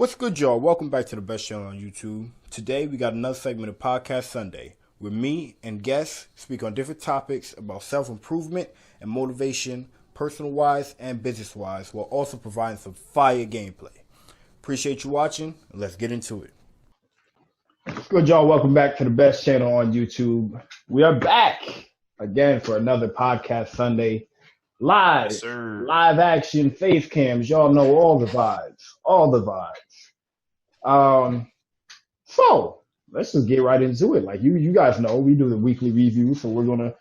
What's good, y'all? Welcome back to the best channel on YouTube. Today, we got another segment of Podcast Sunday, where me and guests speak on different topics about self-improvement and motivation, personal-wise and business-wise, while also providing some fire gameplay. Appreciate you watching, and let's get into it. What's good, y'all? Welcome back to the best channel on YouTube. We are back again for another Podcast Sunday. Live, Yes, sir. live action face cams. Y'all know all the vibes. So let's just get right into it. Like you guys know, we do the weekly review, so we're gonna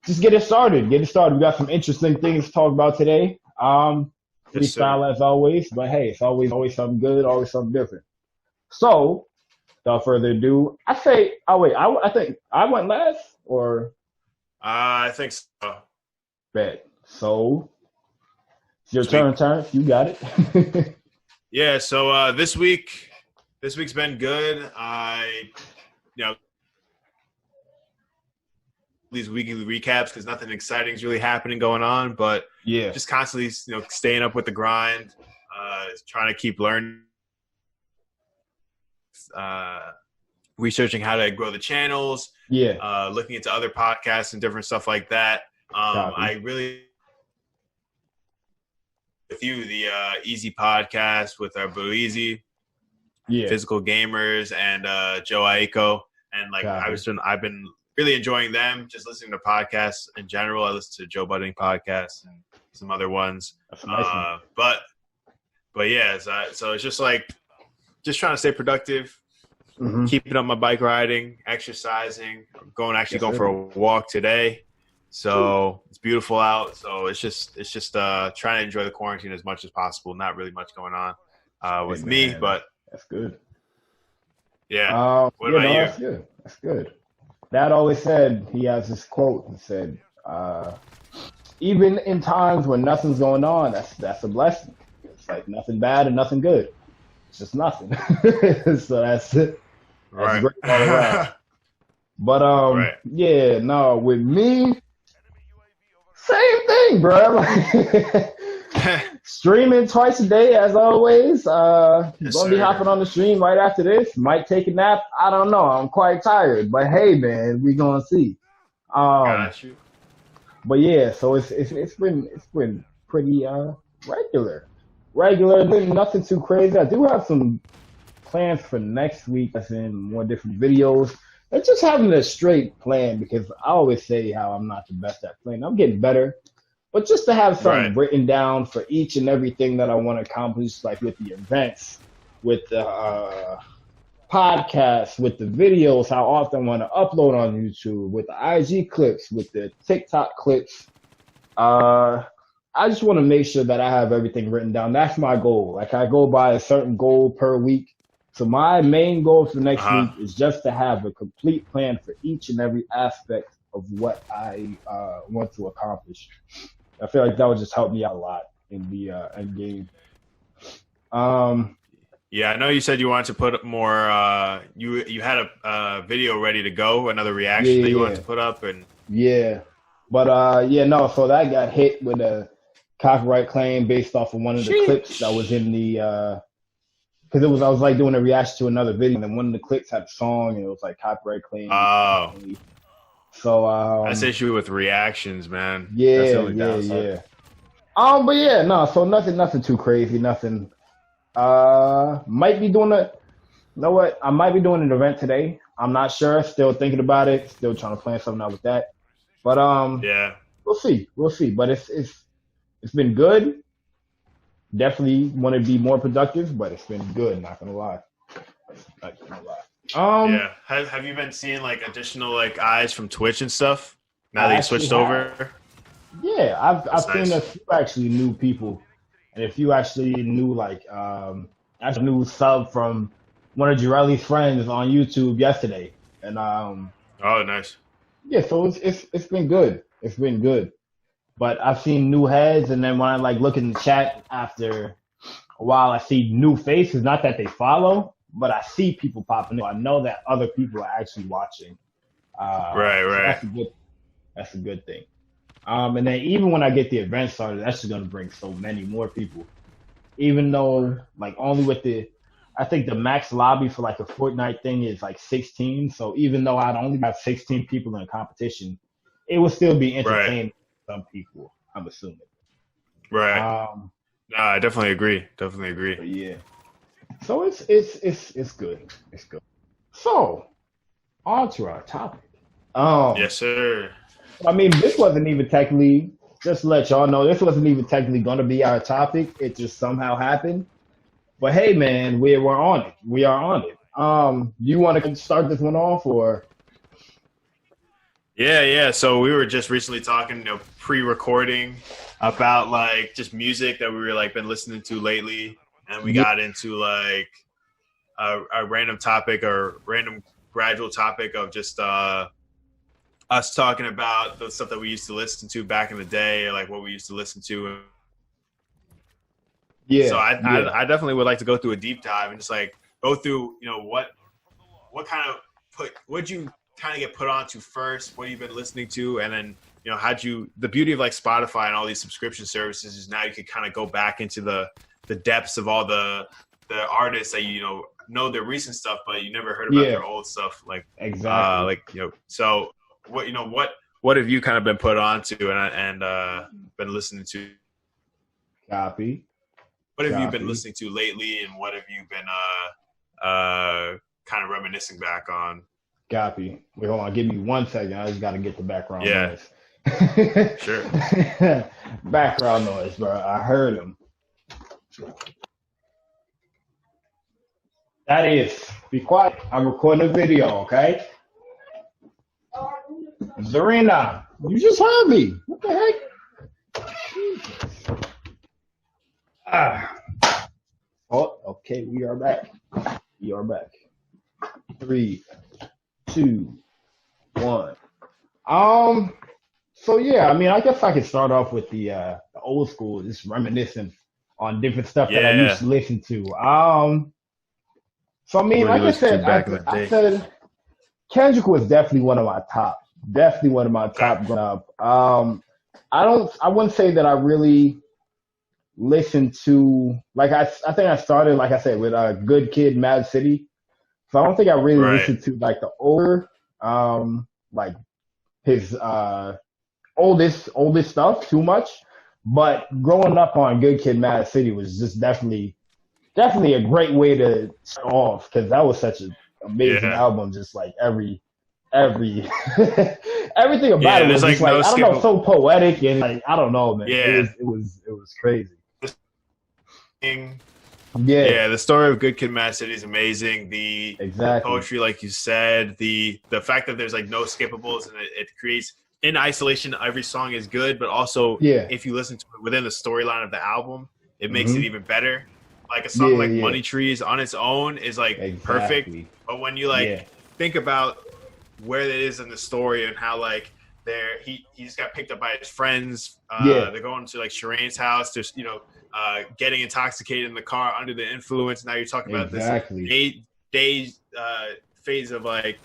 just get it started. We got some interesting things to talk about today. Freestyle as always, but hey, it's always something good, always something different. So without further ado, I think I went last, or I think so. bet. So it's your turn, Terence. You got it. Yeah. So this week's been good. These weekly recaps because nothing exciting is really happening going on, but yeah, just constantly staying up with the grind, trying to keep learning, researching how to grow the channels. Yeah, looking into other podcasts and different stuff like that. I really with you the Easy podcast with our Blue Easy, Physical Gamers, and Joe Aiko, and I've been really enjoying them. Just listening to podcasts in general. I listen to Joe Budding podcasts and some other ones. That's a nice one. But yeah, so it's just trying to stay productive, keeping up my bike riding, exercising. I'm going for a walk today. So it's beautiful out. So it's just trying to enjoy the quarantine as much as possible. Not really much going on with me, but that's good. Yeah. What about you? That's good. Dad always said, he has this quote. He said, even in times when nothing's going on, that's a blessing. It's like nothing bad and nothing good. It's just nothing. So that's it. That's great all around. But yeah, no, with me, same thing, bro. Streaming twice a day as always. Gonna be hopping on the stream right after this. Might take a nap. I don't know. I'm quite tired, but hey, man, we gonna see. Got you. But yeah, so it's been pretty regular. Nothing too crazy. I do have some plans for next week. As in more different videos. It's just having a straight plan, because I always say how I'm not the best at planning. I'm getting better. But just to have something written down for each and everything that I want to accomplish, like with the events, with the podcasts, with the videos, how often I want to upload on YouTube, with the IG clips, with the TikTok clips. I just want to make sure that I have everything written down. That's my goal. Like, I go by a certain goal per week. So my main goal for next week is just to have a complete plan for each and every aspect of what I want to accomplish. I feel like that would just help me out a lot in the end game. Yeah, I know you said you wanted to put up more. You had a video ready to go, another reaction that you wanted to put up, and So that got hit with a copyright claim based off of one of the clips that was in the. Because I was like doing a reaction to another video, and then one of the clips had a song, and it was like copyright claim. Oh. So that's the issue with reactions, man. Yeah, that's the only downside. But yeah, no. So nothing too crazy. Nothing. Might be doing You know what? I might be doing an event today. I'm not sure. Still thinking about it. Still trying to plan something out with that. But yeah, we'll see. But it's been good. Definitely want to be more productive, but it's been good. Not gonna lie. Yeah. Have you been seeing like additional like eyes from Twitch and stuff now that you switched over? Yeah, I've seen a few actually new people, and a few actually new new sub from one of Jarelli's friends on YouTube yesterday, and oh, nice. Yeah, so it's been good. It's been good. But I've seen new heads, and then when I look in the chat after a while, I see new faces. Not that they follow, but I see people popping in. I know that other people are actually watching. Right. So that's a good thing. And then even when I get the event started, that's just gonna bring so many more people. Even though only with the I think the max lobby for like a Fortnite thing is like 16. So even though I'd only have 16 people in competition, it would still be entertaining for some people, I'm assuming. Right. No, I definitely agree. Definitely agree. But yeah. So it's good. It's good. So on to our topic. Yes, sir. I mean, this wasn't even technically, just to let y'all know, this wasn't even technically going to be our topic. It just somehow happened. But hey, man, we're on it. We are on it. You want to start this one off, or? Yeah. So we were just recently talking, pre-recording about like just music that we were like been listening to lately, and we got into like a random topic or random gradual topic of just us talking about the stuff that we used to listen to back in the day, or like what we used to listen to. Yeah. So I definitely would like to go through a deep dive and just like go through, what kind of what'd you kind of get put onto first? What have you been listening to? And then, the beauty of like Spotify and all these subscription services is now you can kind of go back into the depths of all the artists that, know their recent stuff, but you never heard about their old stuff. Like, exactly. So what have you kind of been put onto and been listening to? Copy. What have you been listening to lately, and what have you been kind of reminiscing back on? Copy. Wait, hold on. Give me 1 second. I just got to get the background noise. Sure. Background noise, bro. I heard him. That is. Be quiet. I'm recording a video, okay? Zarina, you just heard me. What the heck? Jesus. Oh, okay. We are back. 3, 2, 1. So yeah, I mean, I guess I could start off with the old school, just reminiscing on different stuff that I used to listen to. So I mean, like I said, I said Kendrick was definitely one of my top. Definitely one of my top growing up. I wouldn't say that I really listened to, like I think I started, like I said, with Good Kid, Mad City. So I don't think I really listened to like the older, like his oldest stuff too much. But growing up on Good Kid, Mad City was just definitely a great way to start off, because that was such an amazing album. Just like every everything about it was just like, I don't know, so poetic and like, I don't know, man. It was crazy. Yeah, the story of Good Kid, Mad City is amazing. The poetry, like you said, the fact that there's like no skippables, and it creates, in isolation, every song is good, but also if you listen to it within the storyline of the album, it makes it even better. Like a song like Money Trees on its own is like perfect, but when you like think about where it is in the story and how like he just got picked up by his friends, they're going to like Shireen's house, there's getting intoxicated in the car under the influence. Now you're talking about this 8 days phase of like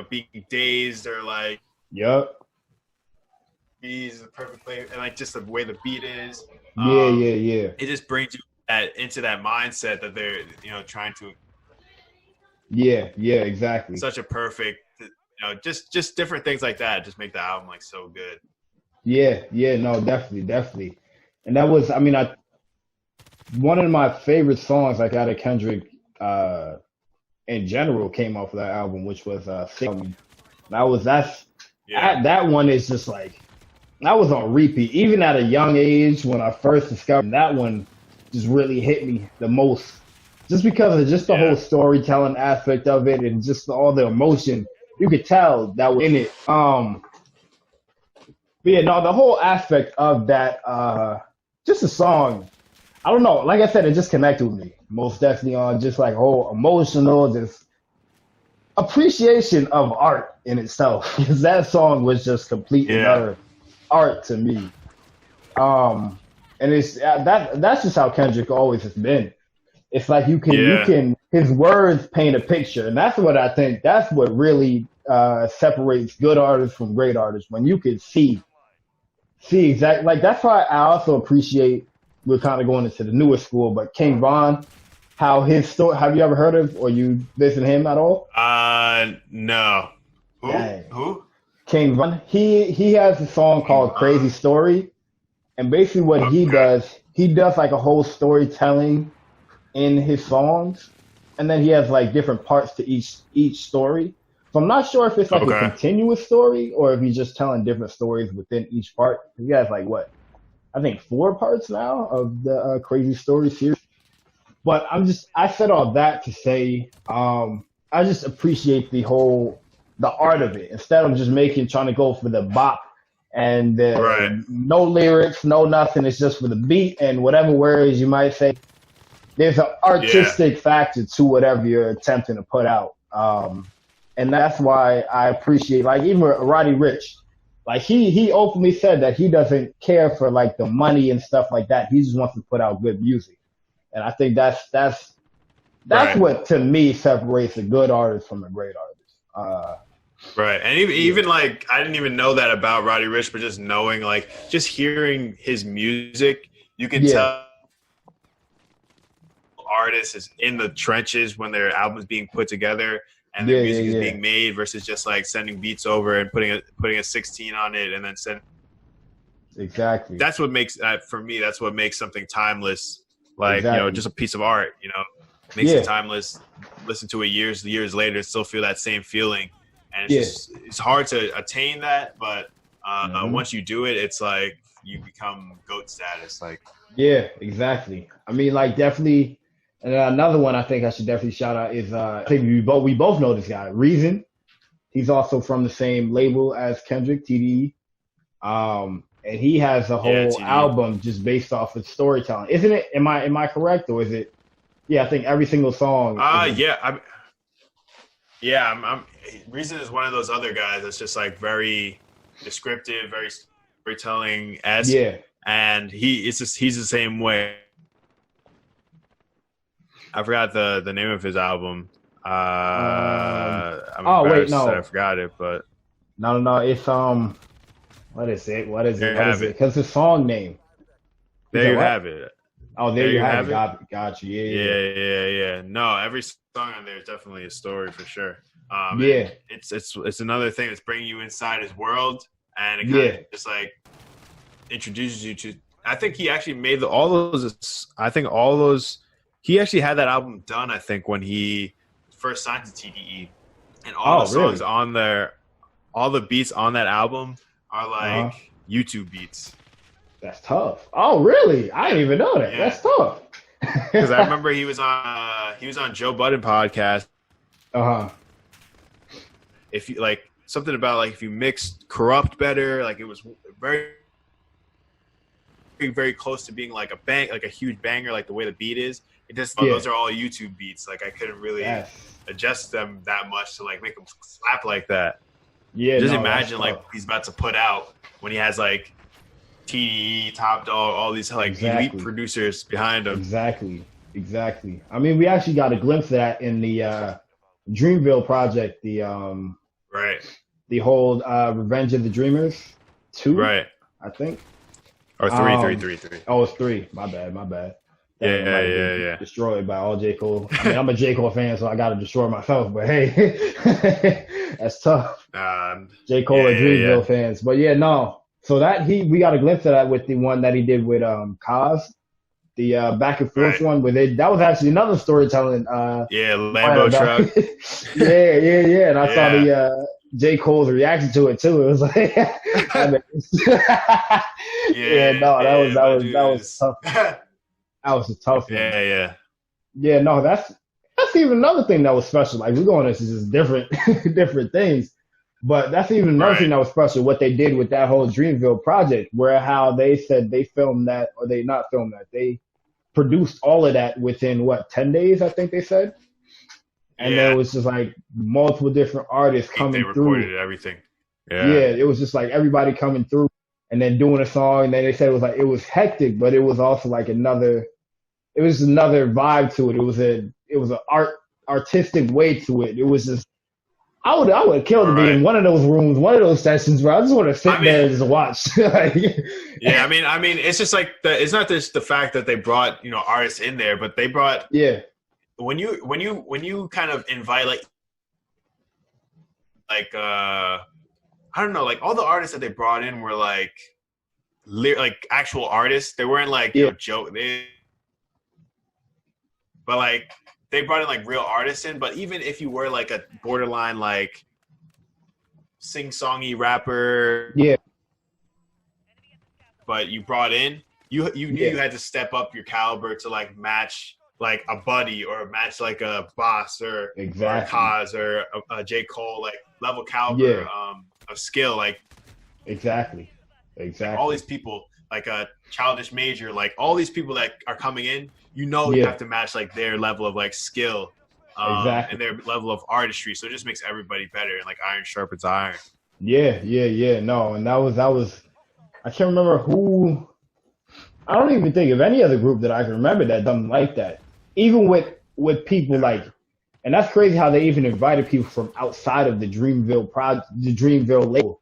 being dazed, or like is the perfect play, and like just the way the beat is. It just brings you into that mindset that they're trying to. Exactly. Such a perfect, just different things like that just make the album like so good. No, definitely. And that was, I mean, one of my favorite songs like out of Kendrick in general came off of that album, which was that one is just like, that was on repeat. Even at a young age, when I first discovered that one, just really hit me the most, just because of just the whole storytelling aspect of it, and just all the emotion you could tell that was in it. But yeah, no, the whole aspect of that, just a song, I don't know, like I said, it just connected with me most definitely on just like whole emotional, just appreciation of art in itself, because that song was just complete and utter art to me. And it's that's just how Kendrick always has been. It's like you can his words paint a picture, and that's what I think. That's what really separates good artists from great artists, when you can see exactly. Like that's why I also appreciate, we're kind of going into the newer school, but King Von, how his story. Have you ever heard of or you listen to him at all? No. Who? Dang. Who? King Von. He has a song called Crazy Story, and basically what he does like a whole storytelling in his songs, and then he has like different parts to each story. So I'm not sure if it's like a continuous story or if he's just telling different stories within each part. He has like I think 4 parts now of the Crazy Story series. But I said all that to say, I just appreciate the art of it instead of just trying to go for the bop and no lyrics, no nothing. It's just for the beat and whatever words you might say. There's an artistic factor to whatever you're attempting to put out. And that's why I appreciate, like, even Roddy Ricch, like he openly said that he doesn't care for like the money and stuff like that. He just wants to put out good music. And I think that's what to me separates a good artist from a great artist. Right. And even like, I didn't even know that about Roddy Ricch, but just knowing, like, just hearing his music, you can tell artist is in the trenches when their album's being put together and their music is being made versus just like sending beats over and putting a 16 on it and then send. Exactly. That's what makes for me. That's what makes something timeless. Like just a piece of art. Makes it timeless. Listen to it years later, still feel that same feeling. And it's hard to attain that, but once you do it, it's like you become GOAT status. Like exactly. I mean, like definitely. And another one I think I should definitely shout out is I think we both know this guy, Reason. He's also from the same label as Kendrick, TDE. And he has a whole album just based off of storytelling, isn't it? Am I correct, or is it? Yeah, I think every single song. Reason is one of those other guys that's just like very descriptive, very storytelling-esque. Yeah, and he's the same way. I forgot the name of his album. I'm embarrassed that I forgot it, but no, it's what is it? Because the song name. There you have it. Oh, there you have it. Got you. Yeah. No, every song on there is definitely a story for sure. It's another thing that's bringing you inside his world, and it kind of just like introduces you to. I think he actually made all those. He actually had that album done, I think, when he first signed to TDE. And all the songs on there, all the beats on that album are like YouTube beats. That's tough. Oh, really? I didn't even know that. Yeah. That's tough. Because I remember he was on Joe Budden podcast. If you like something about like if you mixed Corrupt better, like it was very, very close to being like a huge banger, like the way the beat is. It just those are all YouTube beats. Like I couldn't really adjust them that much to like make them slap like that. Yeah, just imagine like he's about to put out when he has like TDE, Top Dog, all these like elite producers behind him. Exactly. I mean, we actually got a glimpse of that in the Dreamville project. The whole Revenge of the Dreamers 2, I think. Or 3. Oh, it's 3. My bad. Yeah. Destroyed by all JCole. I mean, I'm a JCole fan, so I got to destroy myself. But hey, that's tough. JCole and Dreamville fans. But so that we got a glimpse of that with the one that he did with Kaz, the back and forth one with it. That was actually another storytelling. Lambo truck. And I saw the JCole's reaction to it too. It was like, that was tough. That was a tough one. Yeah. No, that's even another thing that was special. Like we're going into just different things, but that's even another thing that was special. What they did with that whole Dreamville project, where how they said they filmed that, or they not filmed that, they produced all of that within 10 days, I think they said. And there was just like multiple different artists coming through. They recorded everything. Yeah, it was just like everybody coming through and then doing a song. And then they said it was hectic, but it was also like another vibe to it. It was an artistic way to it. It was just, I would have killed to be in one of those rooms, one of those sessions where I just want to sit there and just watch. I mean, it's just like it's not just the fact that they brought artists in there, but they brought when you kind of invite I don't know, like all the artists that they brought in were like actual artists. They weren't like joke. But like they brought in like real artists in. But even if you were like a borderline like sing-songy rapper, but you brought in, you knew you had to step up your caliber to like match like a Buddy or match like a Boss or a Kaz or a JCole, like level caliber of skill, like exactly. Like all these people, like a Childish Major, like all these people that are coming in, you have to match like their level of like skill and their level of artistry. So it just makes everybody better, and like iron sharpens iron. No, and that was I can't remember who. I don't even think of any other group that I can remember that done like that. Even with people like, and that's crazy how they even invited people from outside of the Dreamville label,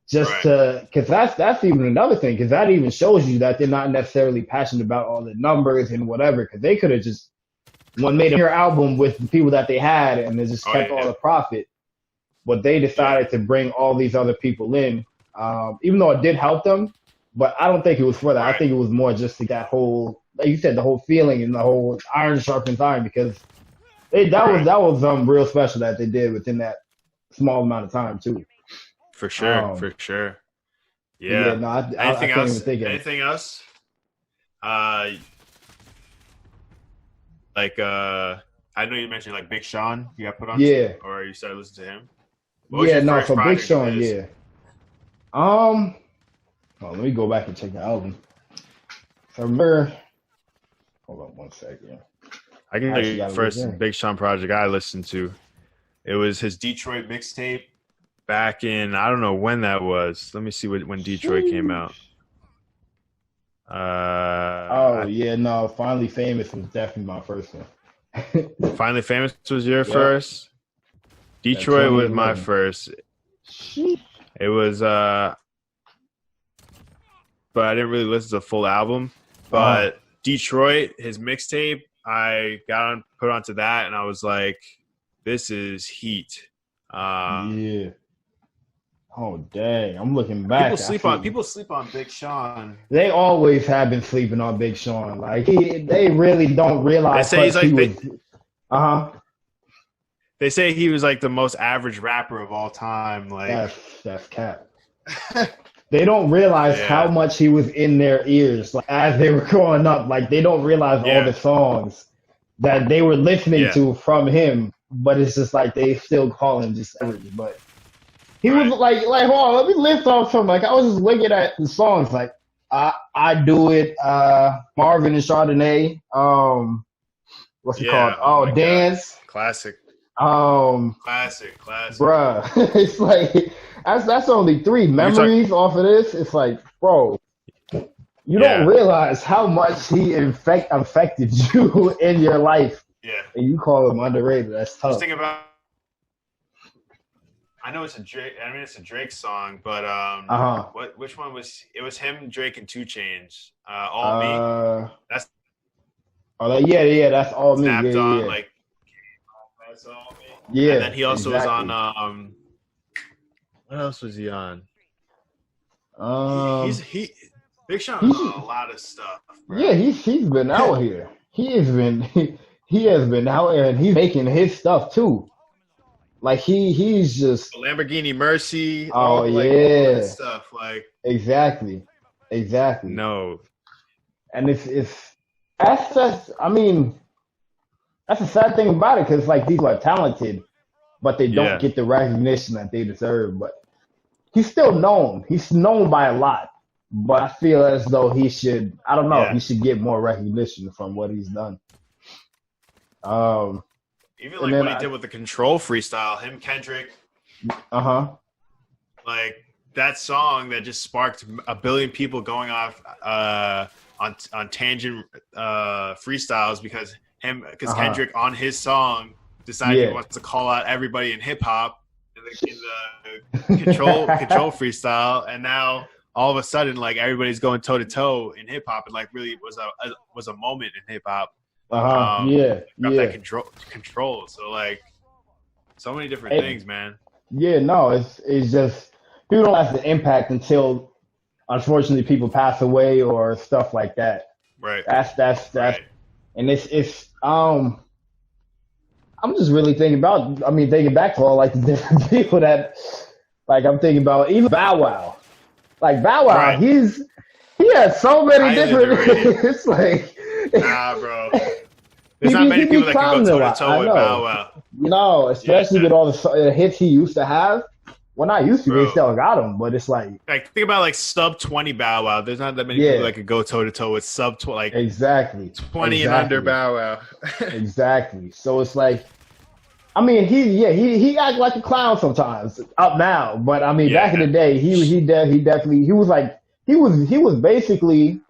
just because that's even another thing, because that even shows you that they're not necessarily passionate about all the numbers and whatever, because they could have just made a album with the people that they had and they just kept all the profit, but they decided to bring all these other people in, even though it did help them. But I don't think it was for that. I think it was more just that whole, like you said, the whole feeling and the whole iron sharpens iron, because that was real special that they did within that small amount of time too. For sure. Yeah. No, anything else? I know you mentioned like Big Sean. You got put on. Or you started listening to him. For Big Sean, Well, let me go back and check the album. I remember. Hold on one second. I can tell you the first Big Sean project I listened to. It was his Detroit mixtape back in, I don't know when that was. Let me see when Detroit came out. Finally Famous was definitely my first one. Finally Famous was your first? Detroit was my first. It was but I didn't really listen to the full album. But Detroit, his mixtape, I put onto that, and I was like, "This is heat." Oh dang! I'm looking back. People sleep on Big Sean. They always have been sleeping on Big Sean. Like they really don't realize. They say They say he was like the most average rapper of all time. Like that's cap. They don't realize how much he was in their ears, like, as they were growing up. Like they don't realize all the songs that they were listening to from him. But it's just like they still call him just average. But he was like, hold on, let me list off some. Like I was just looking at the songs, like I Do It, Marvin and Chardonnay. What's it called? Oh, Dance. God. Classic. Classic. Bruh, it's like that's only 3 memories off of this. It's like, bro, you don't realize how much he affected you in your life. Yeah, and you call him underrated. That's tough. Just think about. I know it's a Drake. I mean, it's a Drake song, but which one was? It was him, Drake, and 2 Chainz. All Me. That's. That's All Me. Snapped on like. That's All Me. Yeah. And then he also was on. What else was he on? Big Sean is on a lot of stuff. Bro. Yeah, he's been out here. He has been out here, and he's making his stuff too. Like he's just Lamborghini Mercy. Oh all that stuff like exactly. No, and that's just. I mean, that's a sad thing about it, because like these are talented, but they don't get the recognition that they deserve. But he's still known. He's known by a lot. But I feel as though he should. I don't know. He should get more recognition from what he's done. Even like what he did with the Control freestyle, him, Kendrick. Like that song that just sparked a billion people going off on tangent freestyles because Kendrick on his song decided he wants to call out everybody in hip hop in the control freestyle, and now all of a sudden like everybody's going toe to toe in hip hop, and like really was a moment in hip hop. Yeah. Got that control. So like, so many different things, man. Yeah, no, it's just people don't have the impact until unfortunately people pass away or stuff like that. Right. That's right. And it's I'm just really thinking back to all like the different people that like I'm thinking about even Bow Wow. Like Bow Wow, Right. he has so many different it's like nah, bro. There's not many people that can go toe to toe with Bow Wow. No, especially with all the hits he used to have. Well, not used to, they still got him, but it's like think about like sub 20 Bow Wow. There's not that many people that could go toe to toe with sub 20, like exactly 20 and under Bow Wow. Exactly. So it's like, I mean, he acts like a clown sometimes up now, but I mean, back in the day, he was basically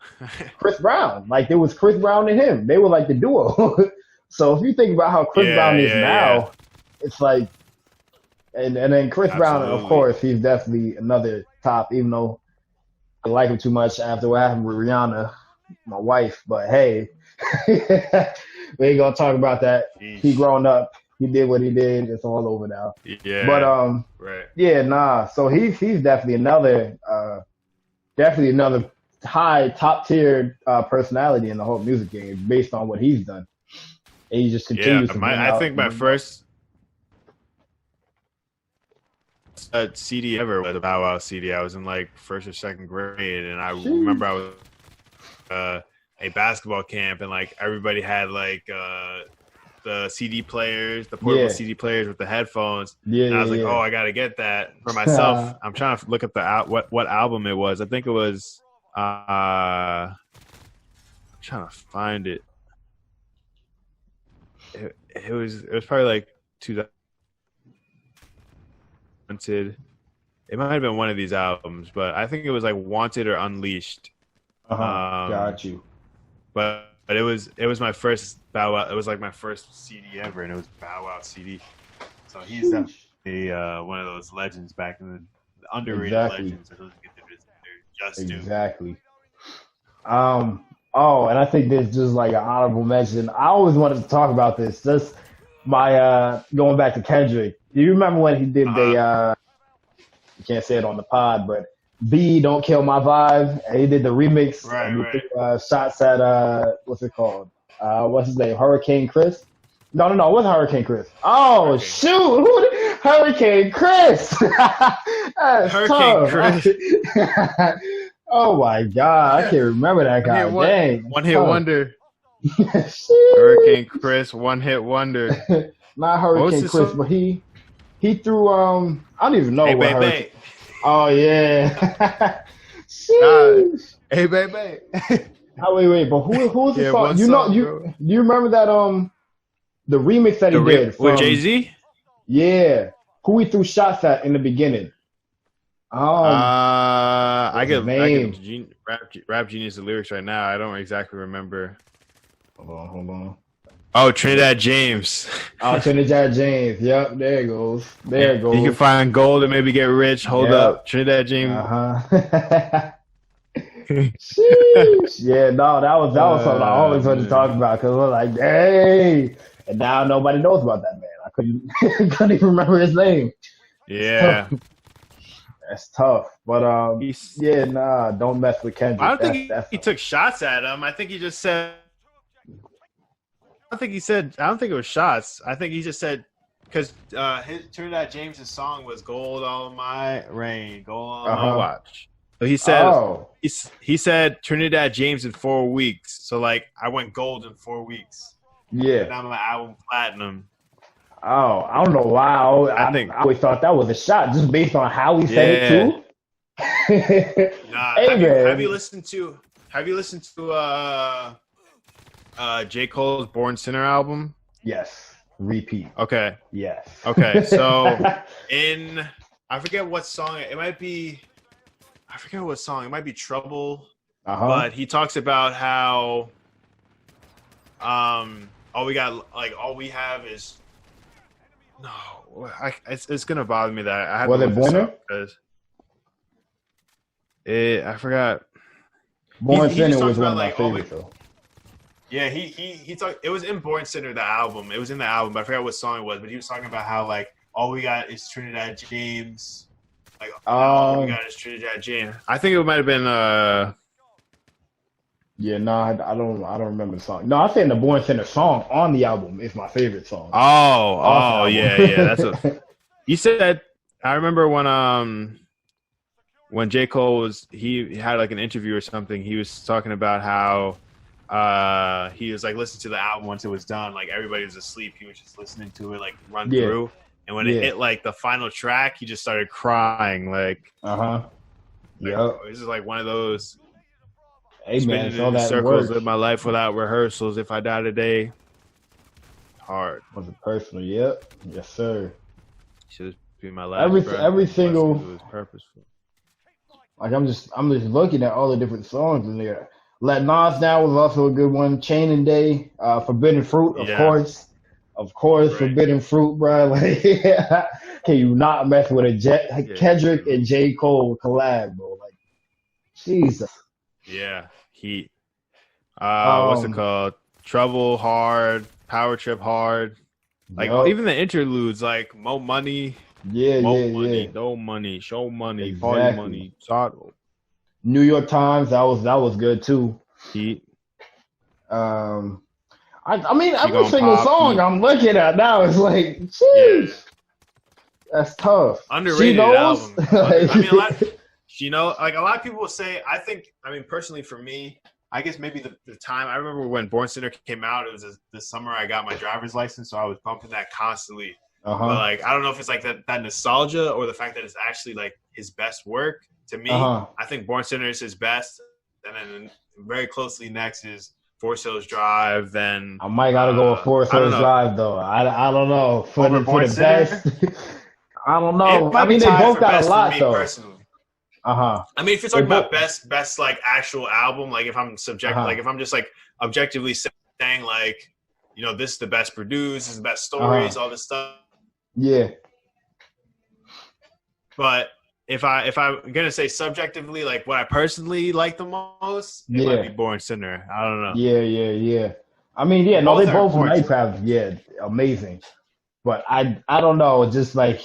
Chris Brown. Like there was Chris Brown and him. They were like the duo. So if you think about how Chris Brown is now, it's like, and then Chris Brown, of course, he's definitely another top. Even though I like him too much after what happened with Rihanna, my wife. But hey, we ain't gonna talk about that. He grown up. He did what he did. It's all over now. Yeah. But So he's definitely another high top tier personality in the whole music game based on what he's done. And he just continues to I think my first CD ever was a Bow Wow CD. I was in like first or second grade, and I remember I was a basketball camp, and like everybody had like the CD players, the portable CD players with the headphones. And I was like, oh, I gotta get that for myself. I'm trying to look up what album it was. I think it was. I'm trying to find it. It was probably like 2000. It might have been one of these albums, but I think it was like Wanted or Unleashed. Got you. But it was my first Bow Wow. It was like my first CD ever, and it was Bow Wow CD. So he's definitely one of those legends back in the underrated legends that doesn't get their just due. Exactly. And I think there's just like an honorable mention. I always wanted to talk about this. Just my going back to Kendrick. Do you remember when he did you can't say it on the pod, but B Don't Kill My Vibe, and he did the remix. Shots at what's it called? What's his name? Hurricane Chris? No, it wasn't Hurricane Chris. Oh shoot, Hurricane Chris. That's Hurricane Chris. Oh my God, I can't remember that guy. Dang, one hit wonder. Hurricane Chris, one hit wonder. Not Hurricane Chris, but he threw I don't even know what Hurricane. Oh yeah. Hey baby. Oh wait, but who was the song? Do you remember that the remix that he did with Jay-Z? Yeah. Who he threw shots at in the beginning? I get Rap Genius the lyrics right now. I don't exactly remember. Hold on. Oh, Trinidad James. Oh, Trinidad James. Yep, there it goes. There it goes. You can find gold and maybe get rich. Hold up. Trinidad James. Yeah, no, that was something I always wanted to talk about because we're like, hey, and now nobody knows about that man. I couldn't even remember his name. Yeah. That's tough. But don't mess with Kendrick. I don't think he took shots at him. I think he just said I don't think it was shots. I think he just said because Trinidad James' song was "Gold on My Rain, Gold on My Watch." So he said he said Trinidad James in 4 weeks. So like I went gold in 4 weeks. Yeah. Now my album platinum. Oh, I don't know why. I always thought that was a shot just based on how he said it too. Nah, hey, have you listened to JCole's Born Sinner album? Yes. Repeat. Okay. Yes. Okay. So I forget what song it might be. I forget what song. It might be Trouble. But he talks about how all we have is it's gonna bother me that I have. Was it Born? I forgot. Born Sinner was one of my favorites though. Yeah, he talked. It was in Born Sinner, the album. It was in the album, but I forgot what song it was. But he was talking about how like all we got is Trinidad James. Like all we got is Trinidad James. I think it might have been. Yeah, no, I don't remember the song. No, I'm saying the Born Center song on the album is my favorite song. Oh, yeah. That's what you said. I remember when JCole was he had like an interview or something. He was talking about how. He was like listening to the album once it was done. Like everybody was asleep. He was just listening to it like run through. And when it hit like the final track, he just started crying. Like, yeah. This is like one of those. Hey man, it's all that circles. work. Live my life without rehearsals. If I die today, hard. Was it personal? Yep. Yes, sir. Should be my life. Every single. It was purposeful. Like I'm just looking at all the different songs in there. Let Nas Down was also a good one. Chain and Day, Forbidden Fruit, of course, right. Forbidden Fruit, bro. Like, can you not mess with a Kendrick and JCole collab, bro? Like, Jesus. Yeah, Heat. What's it called? Trouble Hard, Power Trip Hard. Like even the interludes, like Mo Money. Money, no money, show money, party money, Sato. New York Times, that was good too. Heat. I mean, every single song I'm looking at now is like, jeez, that's tough. Underrated album. I mean, like a lot of people will say. I mean, personally for me, I guess maybe the time I remember when Born Sinner came out. It was the summer I got my driver's license, so I was bumping that constantly. But like, I don't know if it's like that nostalgia or the fact that it's actually like his best work. To me, I think Born Sinner is his best, and then very closely next is Forest Hills Drive. Then I might gotta go with Forest Hills Drive though. I don't know for the best. I don't know. I mean, they both got a lot though. Personally. I mean, if you're talking about best like actual album, like if I'm subjective, like if I'm just like objectively saying like, you know, this is the best produced, this is the best stories, all this stuff. Yeah. But if I'm gonna say subjectively, like what I personally like the most, it might be Born Sinner. I don't know. Yeah. I mean, they both might have, amazing. But I don't know, just like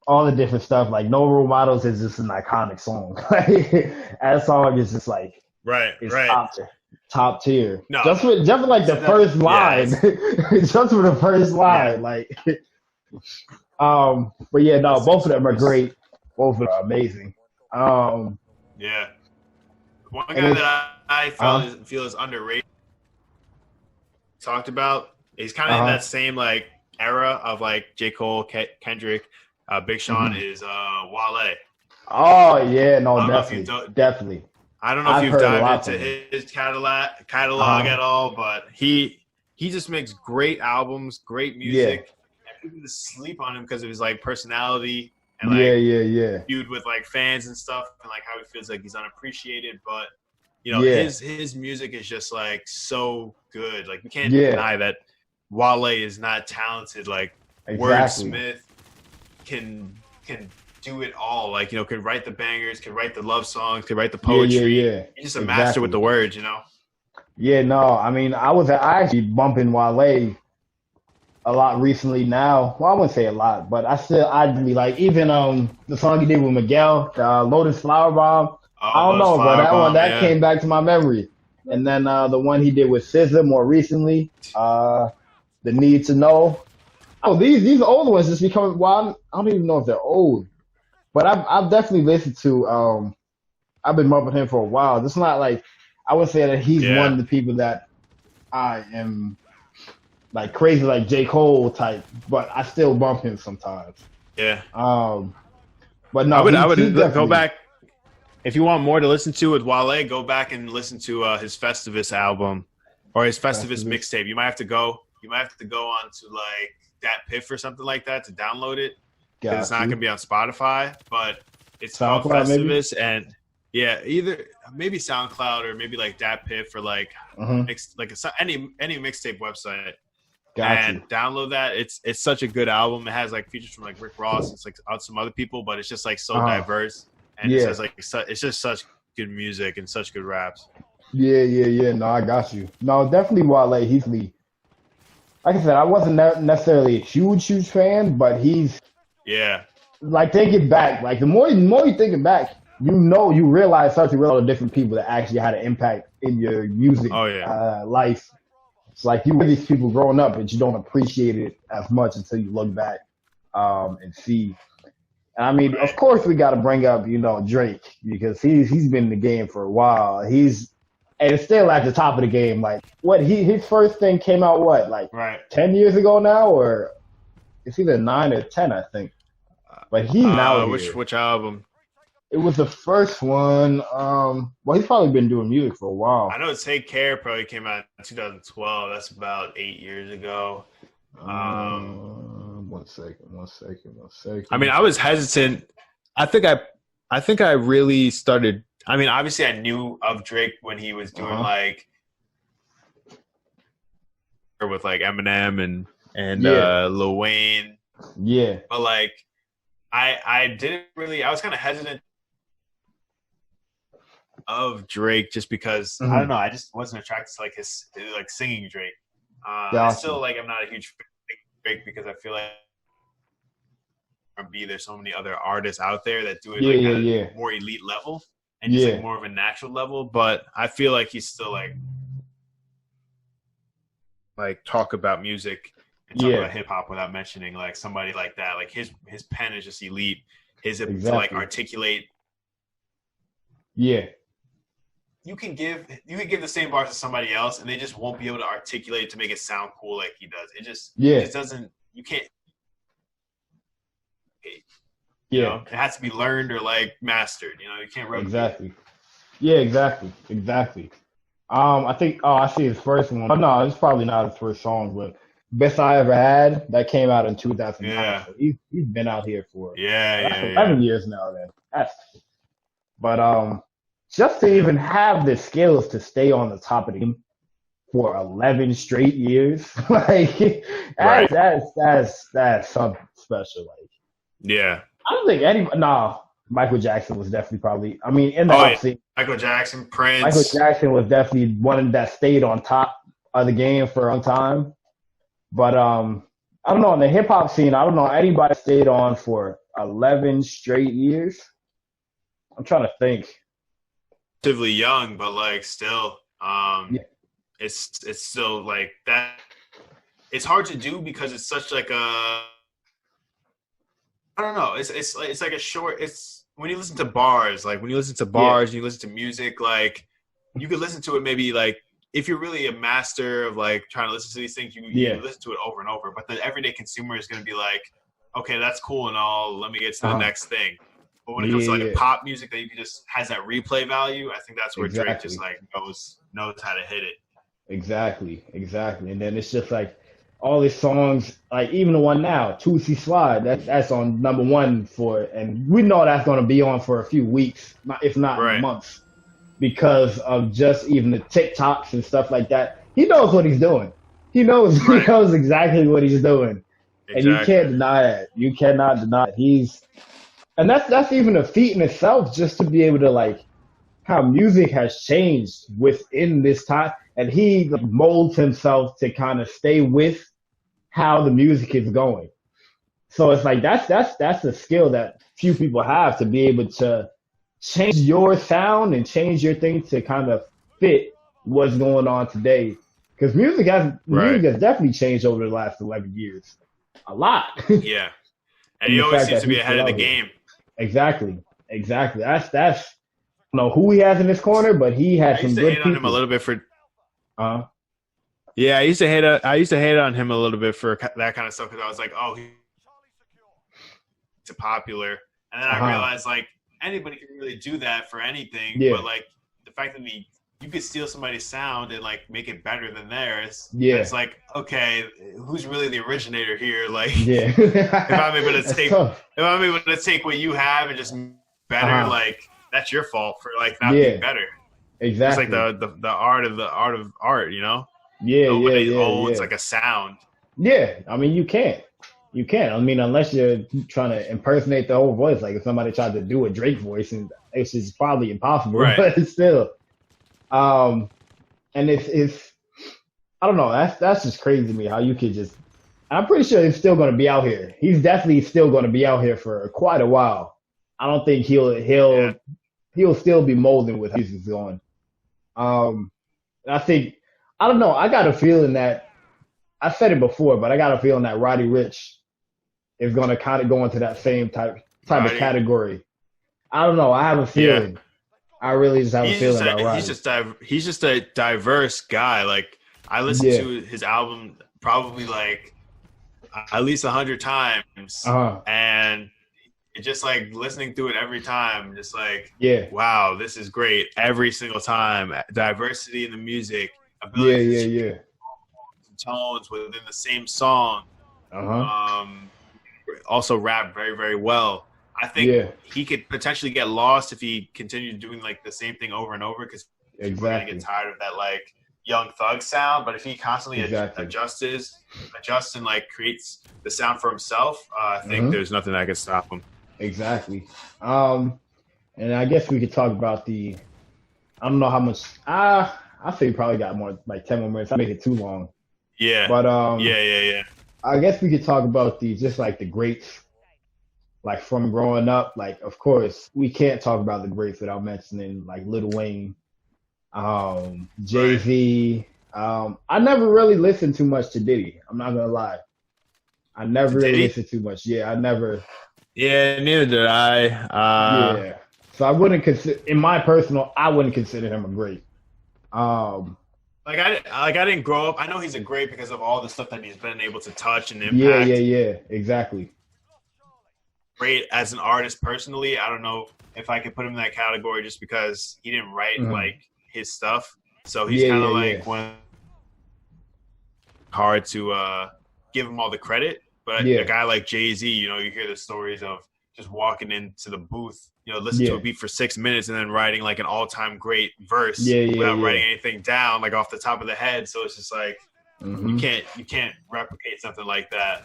all the different stuff. Like No Role Models is just an iconic song. That song is just like top tier. No, just for like the first line. Just for the first line, like. But yeah, no, both of them are great. Both of them are amazing. One guy that I feel is underrated, talked about, he's kind of in that same like era of like J. Cole, Kendrick, Big Sean is Wale. Oh yeah, no, definitely. I don't know if you've dived into his catalog at all, but he just makes great albums, great music. People just sleep on him because of his like personality and like feud with like fans and stuff, and like how he feels like he's unappreciated. But you know, his music is just like so good. Like we can't deny that Wale is not talented. Like Wordsmith can do it all. Like, you know, can write the bangers, can write the love songs, can write the poetry. He's just a master with the words, you know. Yeah, no, I mean, I actually bumping Wale a lot recently now. Well, I wouldn't say a lot, but I'd be like, even the song he did with Miguel, Lotus Flower Bomb. I don't know, but that came back to my memory. And then the one he did with SZA more recently, The Need to Know. Oh, these old ones just becoming. Well, I don't even know if they're old, but I've definitely listened to. I've been bumping him for a while. It's not like I would say that he's one of the people that I am like crazy like J. Cole type, but I still bump him sometimes. Yeah. But no, I would go back. If you want more to listen to with Wale, go back and listen to his Festivus album or his Festivus mixtape. You might have to go on to like Dat Piff or something like that to download it. Because it's not going to be on Spotify, but it's called Festivus, and either maybe SoundCloud or maybe like Dat Piff or like any mixtape website. And download that. It's such a good album. It has like features from like Rick Ross. It's like some other people, but it's just like so diverse, and it says like it's just such good music and such good raps. Yeah. No, I got you. No, definitely Wale. He's the, like I said, I wasn't necessarily a huge fan, but he's like, take it back. Like the more you think it back, you start to realize all the different people that actually had an impact in your music life. It's like you with these people growing up, but you don't appreciate it as much until you look back and see. And I mean, of course, we got to bring up, Drake, because he's been in the game for a while. And it's still at the top of the game. Like, his first thing came out 10 years ago now, or it's either 9 or 10, I think. But he's now which album? It was the first one. Well, he's probably been doing music for a while. I know Take Care probably came out in 2012. That's about 8 years ago. 1 second. I mean, I was hesitant. I think I really started. I mean, obviously, I knew of Drake when he was doing with like Eminem and Lil Wayne. Yeah. But like, I didn't really. I was kind of hesitant of Drake just because I don't know. I just wasn't attracted to like his like singing Drake. I still like. I'm not a huge fan of Drake because I feel like there's so many other artists out there that do it at a more elite level and just like more of a natural level. But I feel like he's still like talk about music and talk about hip hop without mentioning like somebody like that. Like his pen is just elite. His to like articulate. Yeah. You can give the same bars to somebody else and they just won't be able to articulate it to make it sound cool like he does. It just doesn't. You can't. You know, it has to be learned or like mastered. You know, you can't replicate. Exactly. Yeah, exactly. I think. Oh, I see his first one. Oh, no, it's probably not his first song, but Best I Ever Had that came out in 2009. Yeah. So he's been out here for 11 years now. Then just to even have the skills to stay on the top of the game for 11 straight years, like that's something special. Like, yeah. I don't think Michael Jackson was definitely probably. I mean, in the scene, Michael Jackson, Prince. Michael Jackson was definitely one that stayed on top of the game for a long time. But I don't know, in the hip hop scene, I don't know anybody stayed on for 11 straight years. I'm trying to think. Relatively young, but like still, it's still like that. It's hard to do because it's such like a. I don't know. It's like a short. It's when you listen to bars, like when you listen to bars, and you listen to music, like you could listen to it maybe like if you're really a master of like trying to listen to these things, you listen to it over and over. But the everyday consumer is going to be like, okay, that's cool and all. Let me get to the next thing. But when it comes to like pop music that you can just has that replay value, I think that's where Drake just like knows how to hit it. Exactly. And then it's just like all these songs, like even the one now, Tootsie Slide, that's on number 1 and we know that's going to be on for a few weeks, if not months, because of just even the TikToks and stuff like that. He knows what he's doing. He knows exactly what he's doing, and you can't deny that. You cannot deny it. And that's even a feat in itself, just to be able to like how music has changed within this time, and he molds himself to kind of stay with how the music is going. So it's like that's a skill that few people have, to be able to change your sound and change your thing to kind of fit what's going on today. Because music has definitely changed over the last 11 years, a lot. Yeah, and he always seems to be ahead of the game. Exactly. That's I don't know who he has in his corner, but he has some good people. I used to hate on him a little bit for. Yeah, I used to hate on him a little bit for that kind of stuff because I was like, oh, he's popular, and then I realized like anybody can really do that for anything, but like the fact that you could steal somebody's sound and like make it better than theirs. Yeah, it's like, okay, who's really the originator here? Like, if I'm able to take what you have and just better, like that's your fault for like not being better. Exactly. It's like the art of art, you know. Yeah, Nobody owns like a sound. Yeah, I mean you can't. You can't. I mean, unless you're trying to impersonate the whole voice, like if somebody tried to do a Drake voice, and it's just probably impossible. Right. But still, um, and it's I don't know. That's just crazy to me how you could just. I'm pretty sure he's still going to be out here. He's definitely still going to be out here for quite a while. I don't think he'll still be molding with how he's going. I think I don't know. I got a feeling that I said it before, but I got a feeling that Roddy Rich is going to kind of go into that same type of category. I don't know. I have a feeling. I really just have a feeling about Roddy. He's just a diverse guy. Like I listened to his album probably like at least 100 times, and it's just like listening to it every time, just like wow, this is great every single time. Diversity in the music, ability to tones within the same song. Also rap very, very well. I think he could potentially get lost if he continued doing like the same thing over and over, because people are gonna get tired of that like Young Thug sound. But if he constantly adjusts and like creates the sound for himself, I think there's nothing that can stop him. Exactly. And I guess we could talk about the. I don't know how much. I think we probably got more like 10 more minutes. I make it too long. Yeah. But yeah. I guess we could talk about the just like the greats, like from growing up. Like, of course, we can't talk about the greats without mentioning like Lil Wayne, Jay-Z. I never really listened too much to Diddy. I'm not gonna lie. I never really listened too much. Yeah, I never. Yeah, neither did I. Yeah, so I wouldn't consider, in my personal, I wouldn't consider him a great. I didn't grow up. I know he's a great because of all the stuff that he's been able to touch and impact. Yeah, exactly. Great as an artist personally. I don't know if I could put him in that category just because he didn't write like his stuff. So he's kind of like one hard to give him all the credit. But a guy like Jay-Z, you know, you hear the stories of just walking into the booth, you know, listen to a beat for 6 minutes and then writing like an all-time great verse without writing anything down, like off the top of the head. So it's just like you can't replicate something like that.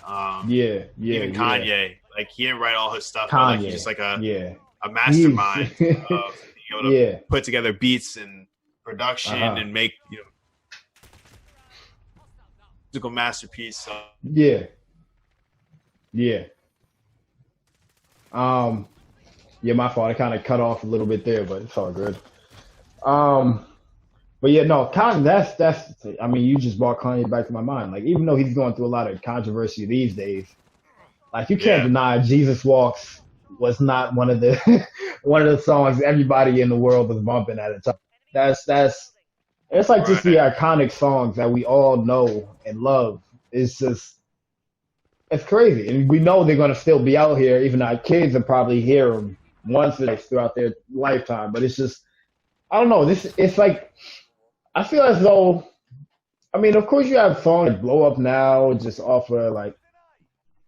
Even Kanye, like he didn't write all his stuff, but like he's just like a mastermind of being able to put together beats and production and make, you know, musical masterpiece. So. My fault. I kind of cut off a little bit there, but it's all good. But yeah, no, Kanye, that's. I mean, you just brought Kanye back to my mind. Like, even though he's going through a lot of controversy these days, like you can't deny Jesus Walks was not one of the one of the songs everybody in the world was bumping at the time. It's like just the iconic songs that we all know and love. It's crazy, and we know they're gonna still be out here. Even our kids will probably hear them once or twice throughout their lifetime. But it's just, I don't know. It's like, I feel as though, I mean, of course you have songs that blow up now, just off of like,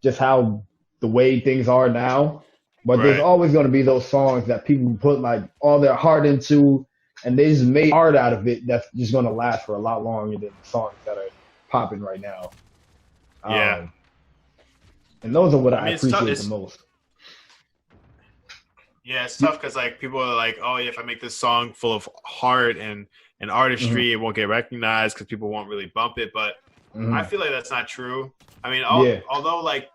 just how the way things are now. But there's always gonna be those songs that people put like all their heart into, and they just made art out of it. That's just gonna last for a lot longer than the songs that are popping right now. And those are what I appreciate the most. Yeah, it's tough because like people are like, oh, yeah, if I make this song full of heart and artistry, it won't get recognized because people won't really bump it. But I feel like that's not true. I mean, although like,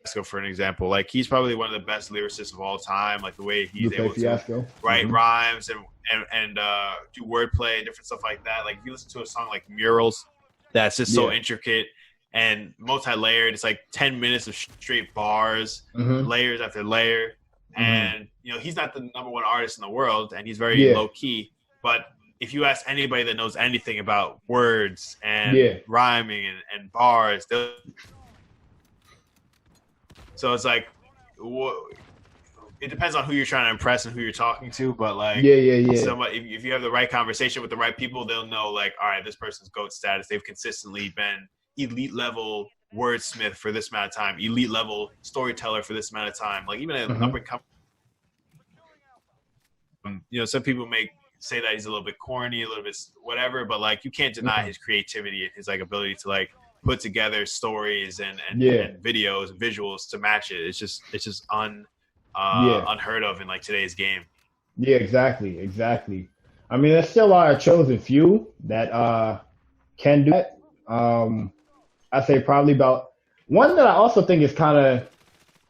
let's go for an example. Like he's probably one of the best lyricists of all time. Like the way he's able to write rhymes and do wordplay and different stuff like that. Like if you listen to a song like Murals, that's just so intricate and multi-layered. It's like 10 minutes of straight bars, layers after layer. And, you know, he's not the number one artist in the world, and he's very low-key. But if you ask anybody that knows anything about words and rhyming and bars, so it's like, it depends on who you're trying to impress and who you're talking to. But, like, somebody, if you have the right conversation with the right people, they'll know, like, all right, this person's GOAT status. They've consistently been elite level wordsmith for this amount of time, elite level storyteller for this amount of time. Like even an up and coming, you know, some people may say that he's a little bit corny, a little bit whatever, but like you can't deny his creativity and his like ability to like put together stories and videos and visuals to match it. It's just unheard of in like today's game. Yeah, exactly. I mean, there still are a chosen few that can do that. I'd say probably about one that I also think is kind of,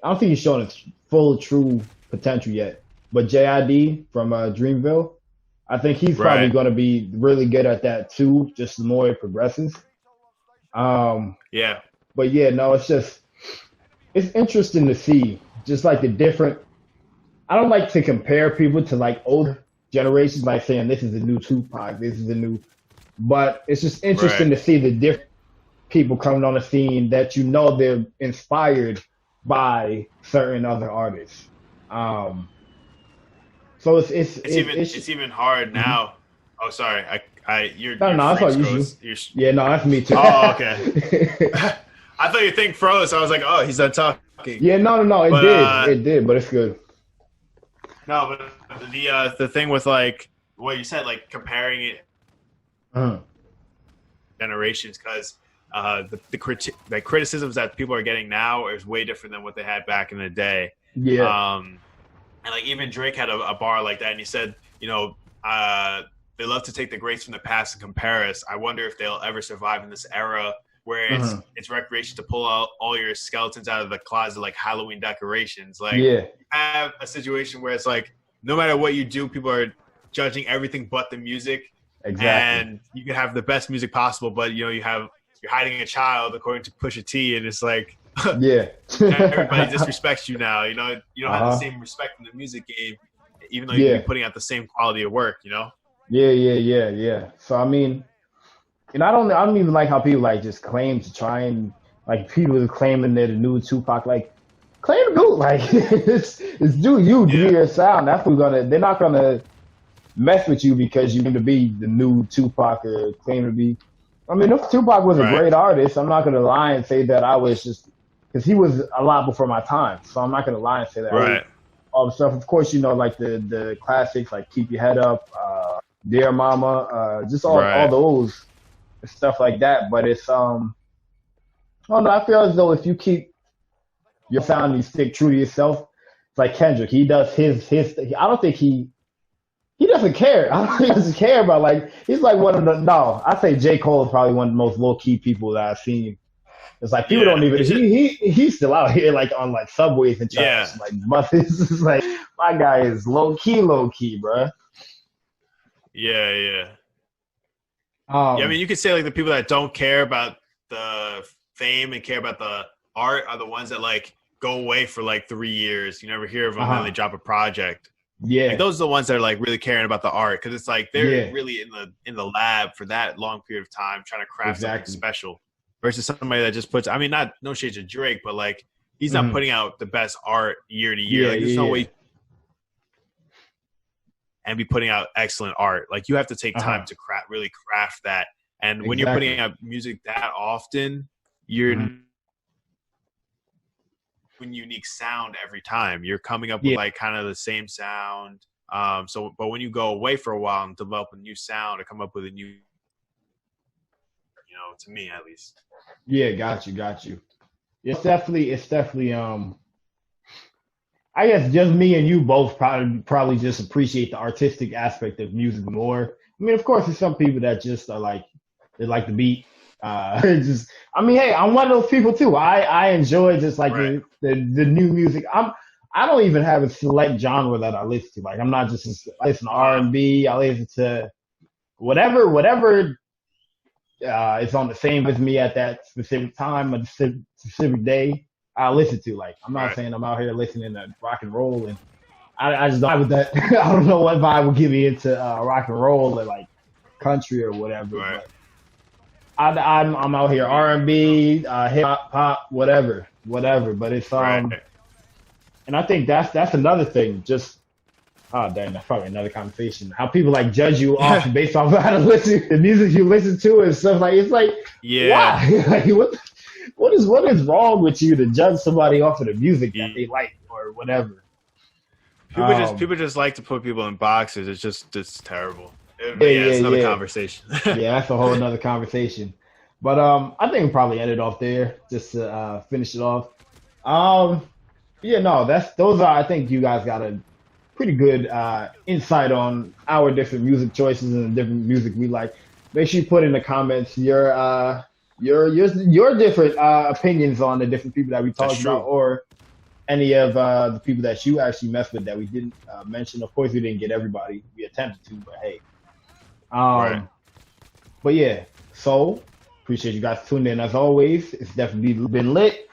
I don't think he's shown its full true potential yet, but JID from Dreamville, I think he's probably going to be really good at that too, just the more it progresses. Yeah. But yeah, no, it's interesting to see just like the different, I don't like to compare people to like older generations, like saying this is the new Tupac, this is the new, but it's just interesting to see the different people coming on the scene that you know they're inspired by certain other artists. So it's even hard now. Oh, sorry, you're no, that's what you. Yeah, no, that's me too. Oh, okay. I thought your thing froze. I was like, oh, he's done talking. Yeah, no, it did, but it's good. No, but the thing with like what you said, like comparing it generations, because the criticisms that people are getting now is way different than what they had back in the day. Yeah. And like even Drake had a bar like that, and he said, you know, they love to take the greats from the past and compare us. I wonder if they'll ever survive in this era where it's recreation to pull out all your skeletons out of the closet like Halloween decorations. Like you have a situation where it's like no matter what you do, people are judging everything but the music. Exactly. And you can have the best music possible, but you know you're hiding a child according to Pusha T, and it's like everybody disrespects you now. You know you don't have the same respect in the music game, even though you're putting out the same quality of work. You know. Yeah. So I mean, and I don't even like how people like just claim to try and like people are claiming they're the new Tupac. Like claim to like it's do your sound. That's who's they're not gonna mess with you because you claim to be the new Tupac or claim to be. I mean, if Tupac was a great artist, I'm not gonna lie and say that I was just because he was a lot before my time. So I'm not gonna lie and say that all the stuff. Of course, you know, like the classics like Keep Your Head Up, Dear Mama, just all those. Stuff like that, but it's I don't know, I feel as though if you keep your sound and you stick true to yourself, it's like Kendrick. He does his I don't think he doesn't care. I don't think he doesn't care about like he's like one of the I say JCole is probably one of the most low key people that I've seen. It's like people don't even he's still out here like on like subways and like buses. It's like my guy is low key, bro. Yeah. I mean, you could say like the people that don't care about the fame and care about the art are the ones that like go away for like 3 years. You never hear of them, and then they drop a project. Yeah, like, those are the ones that are like really caring about the art because it's like they're really in the lab for that long period of time trying to craft something special. Versus somebody that just puts. I mean, no shades of Drake, but like he's not putting out the best art year to year. Like, there's no way. And be putting out excellent art. Like you have to take time to really craft that. And when you're putting out music that often, you're unique sound every time. You're coming up with like kind of the same sound. But when you go away for a while and develop a new sound or come up with a new, to me at least. Yeah, got you. It's definitely I guess just me and you both probably just appreciate the artistic aspect of music more. I mean, of course, there's some people that just are like they like the beat. I mean, hey, I'm one of those people too. I enjoy just like the new music. I don't even have a select genre that I listen to. Like I'm not just I listen to R&B. I listen to whatever is on the same with me at that specific time, a specific day. I listen to like I'm not saying I'm out here listening to rock and roll and I just vibe with that. I don't know what vibe would get me into rock and roll or like country or whatever. But I'm out here R&B, hip hop, pop, whatever. But it's and I think that's another thing. Just dang, that's probably another conversation. How people like judge you off based off of how to listen the music you listen to and stuff like it's like why? Like what is wrong with you to judge somebody off of the music that they like or whatever? People just like to put people in boxes. It's terrible. It's another conversation. Yeah, that's a whole another conversation. But I think we'll probably end it off there just to finish it off. Um, yeah, no, those are. I think you guys got a pretty good insight on our different music choices and the different music we like. Make sure you put in the comments your different opinions on the different people that we That's talked true. about, or any of the people that you actually messed with that we didn't mention. Of course, we didn't get everybody. We attempted to, but hey. Right. But yeah, so appreciate you guys tuning in as always. It's definitely been lit.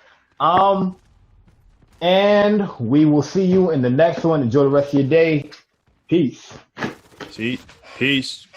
And we will see you in the next one. Enjoy the rest of your day. Peace. See, peace.